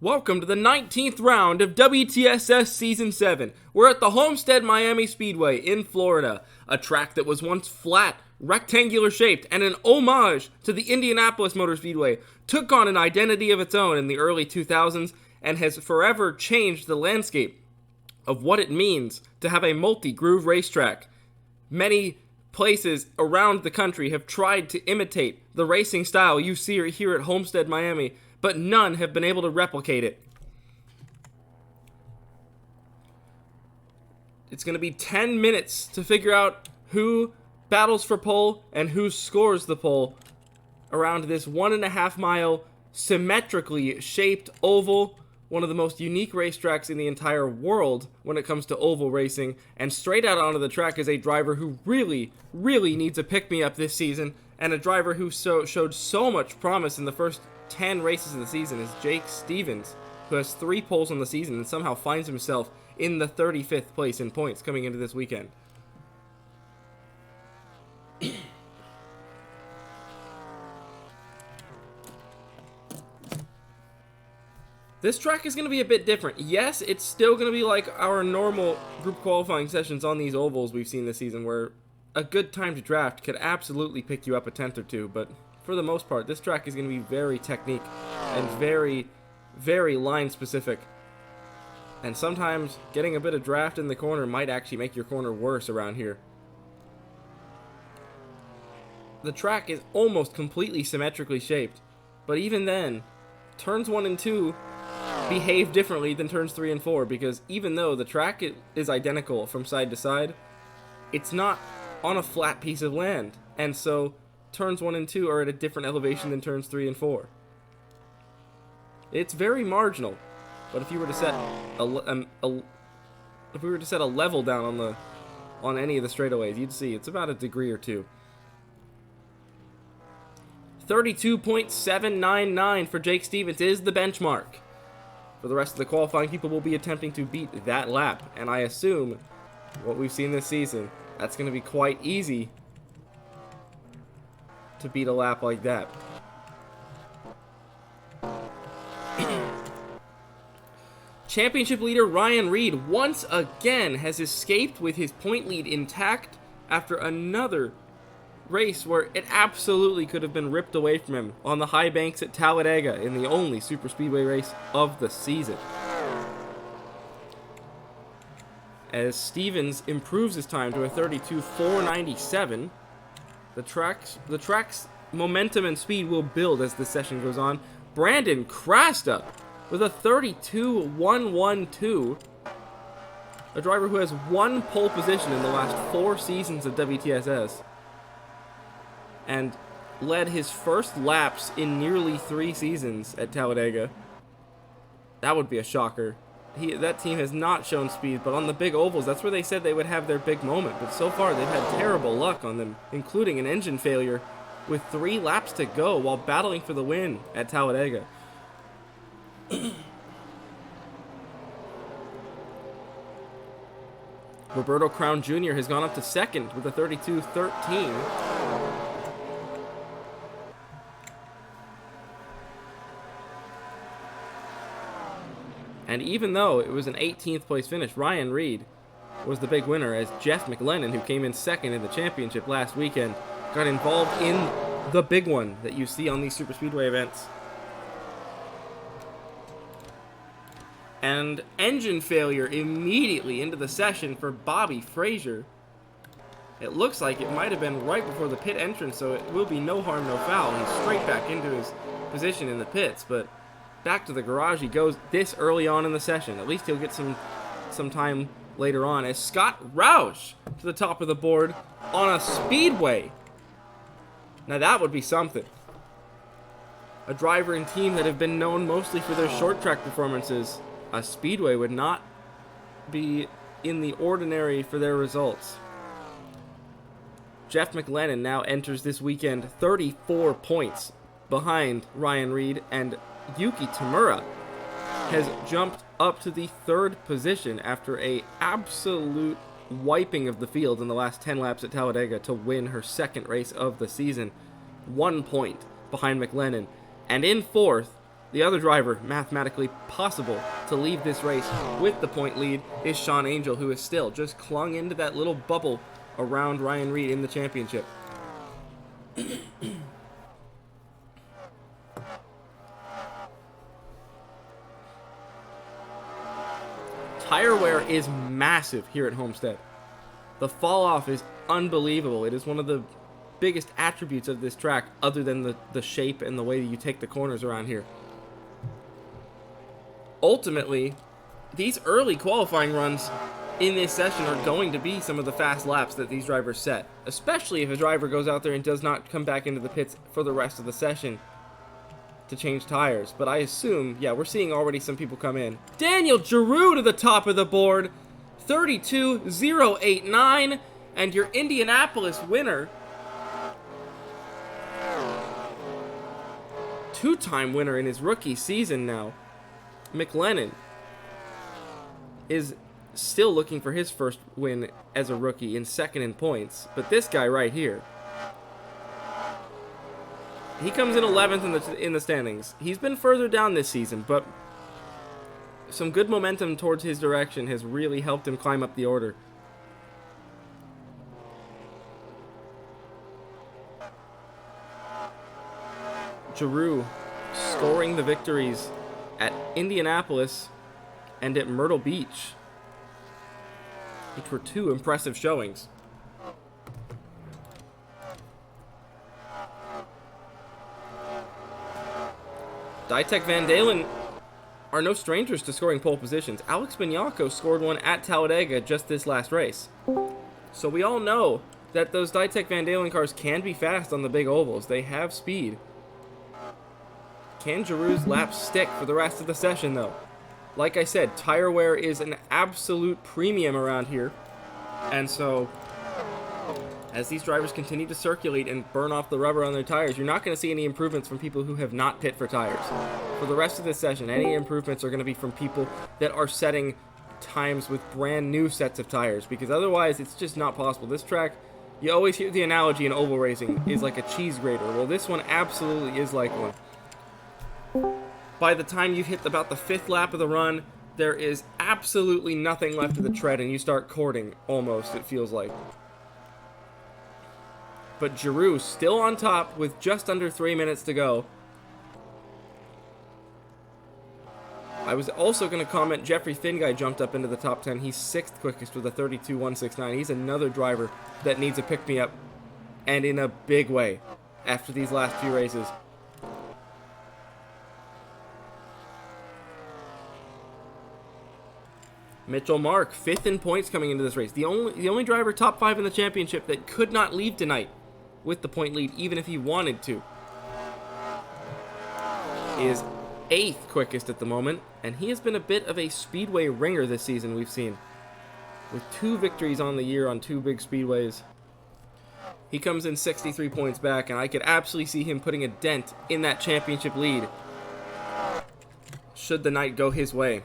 Welcome to the 19th round of WTSS Season 7. We're at the Homestead Miami Speedway in Florida, a track that was once flat, rectangular shaped, and an homage to the Indianapolis Motor Speedway, took on an identity of its own in the early 2000s and has forever changed the landscape of what it means to have a multi-groove racetrack. Many places around the country have tried to imitate the racing style you see here at Homestead Miami, but none have been able to replicate it. It's going to be 10 minutes to figure out who battles for pole and who scores the pole around this 1.5 mile symmetrically shaped oval, one of the most unique racetracks in the entire world when it comes to oval racing. And straight out onto the track is a driver who really needs a pick-me-up this season, and a driver who showed so much promise in the first 10 races of the season is Jake Stevens, who has 3 poles on the season and somehow finds himself in the 35th place in points coming into this weekend. This track is going to be a bit different. Yes, it's still going to be like our normal group qualifying sessions on these ovals we've seen this season, where a good timed draft could absolutely pick you up a tenth or two, but for the most part, this track is going to be very technique and very line specific. And sometimes getting a bit of draft in the corner might actually make your corner worse around here. The track is almost completely symmetrically shaped, but even then, turns 1 and 2 behave differently than turns 3 and 4, because even though the track is identical from side to side, it's not on a flat piece of land, and so turns 1 and 2 are at a different elevation than turns 3 and 4. It's very marginal, but if you were to set a level down on any of the straightaways, you'd see it's about a degree or two. 32.799 for Jake Stevens is the benchmark. For the rest of the qualifying, people will be attempting to beat that lap, and I assume what we've seen this season, that's going to be quite easy to beat a lap like that. Championship leader Ryan Reed once again has escaped with his point lead intact after another race where it absolutely could have been ripped away from him on the high banks at Talladega in the only super speedway race of the season. As Stevens improves his time to a 32.497, the track's momentum and speed will build as the session goes on. Brandon Krasta with a 32.112, a driver who has 1 pole position in the last 4 seasons of WTSS, and led his first laps in nearly 3 seasons at Talladega. That would be a shocker. That team has not shown speed, but on the big ovals, that's where they said they would have their big moment. But so far, they've had terrible luck on them, including an engine failure with 3 laps to go while battling for the win at Talladega. Roberto Crown Jr. has gone up to second with a 32.13. And even though it was an 18th place finish, Ryan Reed was the big winner, as Jeff McLennan, who came in second in the championship last weekend, got involved in the big one that you see on these super speedway events. And engine failure immediately into the session for Bobby Frazier. It looks like it might have been right before the pit entrance, so it will be no harm, no foul. He's straight back into his position in the pits, but back to the garage he goes this early on in the session. At least he'll get some time later on, as Scott Roush to the top of the board on a speedway. Now that would be something. A driver and team that have been known mostly for their short track performances, a speedway would not be in the ordinary for their results. Jeff McLennan now enters this weekend 34 points behind Ryan Reed, and Yuki Tamura has jumped up to the 3rd position after a absolute wiping of the field in the last 10 laps at Talladega to win her 2nd race of the season. 1 point behind McLennan. And in 4th, The other driver mathematically possible to leave this race with the point lead is Sean Angel, who is still just clung into that little bubble around Ryan Reed in the championship. Tire wear is massive here at Homestead. The fall off is unbelievable. It is one of the biggest attributes of this track, other than the shape and the way that you take the corners around here. Ultimately, these early qualifying runs in this session are going to be some of the fast laps that these drivers set, especially if a driver goes out there and does not come back into the pits for the rest of the session to change tires. But I assume, yeah, we're seeing already some people come in. Daniel Giroux to the top of the board, 32.089, and your Indianapolis winner, two-time winner in his rookie season now, McLennan, is still looking for his first win as a rookie, in second in points. But this guy right here, he comes in 11th in the standings. He's been further down this season, but some good momentum towards his direction has really helped him climb up the order. Giroux scoring the victories at Indianapolis and at Myrtle Beach, which were two impressive showings. Ditech Van Dalen are no strangers to scoring pole positions. Alex Bignacco scored one at Talladega just this last race. So we all know that those Ditech Van Dalen cars can be fast on the big ovals. They have speed. Can Giroux's laps stick for the rest of the session, though? Like I said, tire wear is an absolute premium around here. And so, as these drivers continue to circulate and burn off the rubber on their tires, you're not going to see any improvements from people who have not pit for tires. For the rest of this session, any improvements are going to be from people that are setting times with brand new sets of tires, because otherwise it's just not possible. This track, you always hear the analogy in oval racing, is like a cheese grater. Well, this one absolutely is like one. By the time you've hit about the 5th lap of the run, there is absolutely nothing left of the tread, and you start courting, almost, it feels like. But Giroux still on top with just under 3 minutes to go. I was also going to comment Jeffrey Finguy jumped up into the top 10. He's 6th quickest with a 32.169. He's another driver that needs a pick-me-up, and in a big way, after these last few races. Mitchell Mark, 5th in points coming into this race. The only driver top 5 in the championship that could not leave tonight with the point lead, even if he wanted to, is 8th quickest at the moment, and he has been a bit of a speedway ringer this season, we've seen, with 2 victories on the year on 2 big speedways. He comes in 63 points back, and I could absolutely see him putting a dent in that championship lead should the night go his way,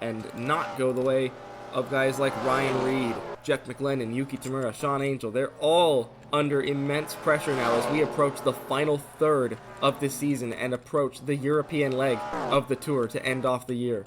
and not go the way of guys like Ryan Reed, Jeff McLennan, Yuki Tamura, Sean Angel. They're all under immense pressure now as we approach the final third of this season and approach the European leg of the Tour to end off the year.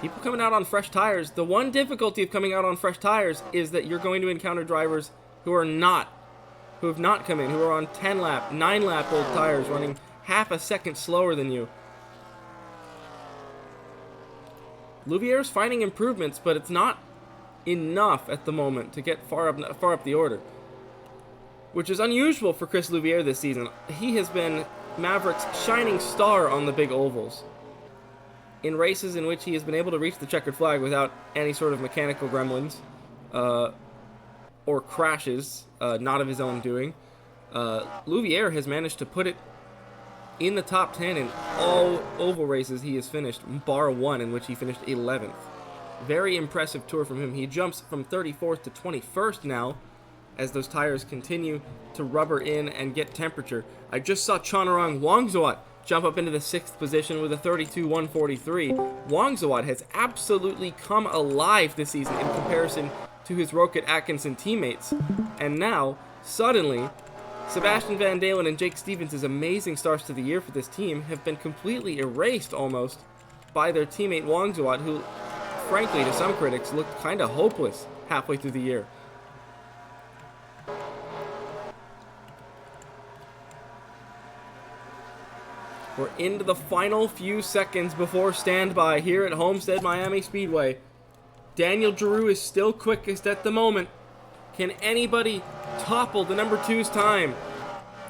People coming out on fresh tires. The one difficulty of coming out on fresh tires is that you're going to encounter drivers who have not come in, who are on 10 lap, 9 lap old tires running half a second slower than you. Louviere's finding improvements, but it's not enough at the moment to get far up the order, which is unusual for Chris Louviere this season. He has been Maverick's shining star on the big ovals, in races in which he has been able to reach the checkered flag without any sort of mechanical gremlins or crashes, not of his own doing. Louviere has managed to put it in the top 10 in all oval races he has finished, bar one in which he finished 11th. Very impressive tour from him. He jumps from 34th to 21st now as those tires continue to rubber in and get temperature. I just saw Chonarong Wangzuat jump up into the 6th position with a 32.143. Wangzuat has absolutely come alive this season in comparison to his Rocket Atkinson teammates, and now Suddenly, Sebastian Van Dalen and Jake Stevens' amazing starts to the year for this team have been completely erased almost by their teammate Wang Zuat, who, frankly, to some critics, looked kind of hopeless halfway through the year. We're into the final few seconds before standby here at Homestead Miami Speedway. Daniel Giroux is still quickest at the moment. Can anybody topple the number 2's time?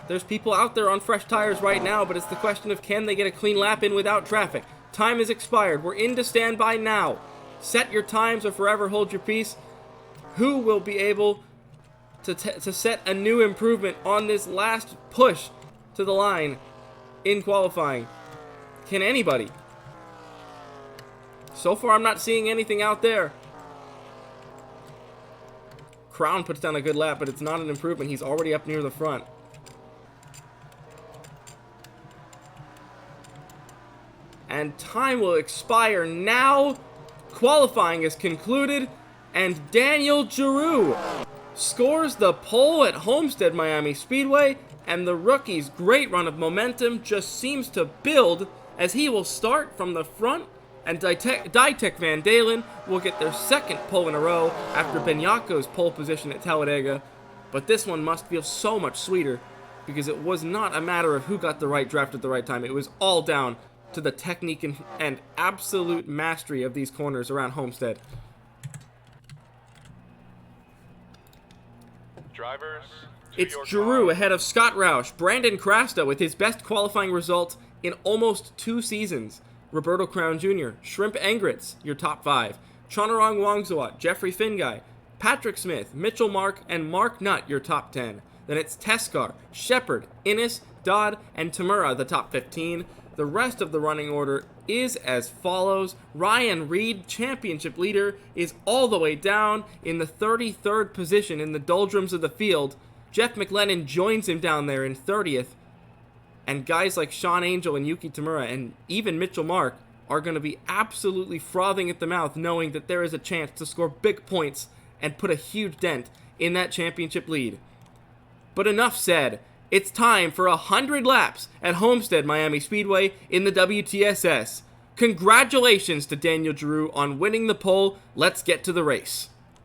There's people out there on fresh tires right now, but it's the question of can they get a clean lap in without traffic. Time is expired. We're into standby now. Set your times or forever hold your peace. Who will be able to set a new improvement on this last push to the line in qualifying? Can anybody? So far, I'm not seeing anything out there. Crown puts down a good lap, but it's not an improvement. He's already up near the front. And time will expire now. Qualifying is concluded, and Daniel Giroux scores the pole at Homestead Miami Speedway, and the rookie's great run of momentum just seems to build as he will start from the front, and Ditech Van Dalen will get their second pole in a row after Benyako's pole position at Talladega. But this one must feel so much sweeter because it was not a matter of who got the right draft at the right time. It was all down to the technique and absolute mastery of these corners around Homestead. Drivers, it's Giroux ahead of Scott Roush, Brandon Crasta with his best qualifying result in almost 2 seasons. Roberto Crown Jr., Shrimp Engritz, your top 5. Chonarong Wangzuat, Jeffrey Finguy, Patrick Smith, Mitchell Mark, and Mark Nutt, your top 10. Then it's Teskar, Shepard, Innes, Dodd, and Tamura, the top 15. The rest of the running order is as follows. Ryan Reed, championship leader, is all the way down in the 33rd position in the doldrums of the field. Jeff McLennan joins him down there in 30th. And guys like Sean Angel and Yuki Tamura and even Mitchell Mark are going to be absolutely frothing at the mouth knowing that there is a chance to score big points and put a huge dent in that championship lead. But enough said. It's time for 100 laps at Homestead Miami Speedway in the WTSS. Congratulations to Daniel Giroux on winning the pole. Let's get to the race.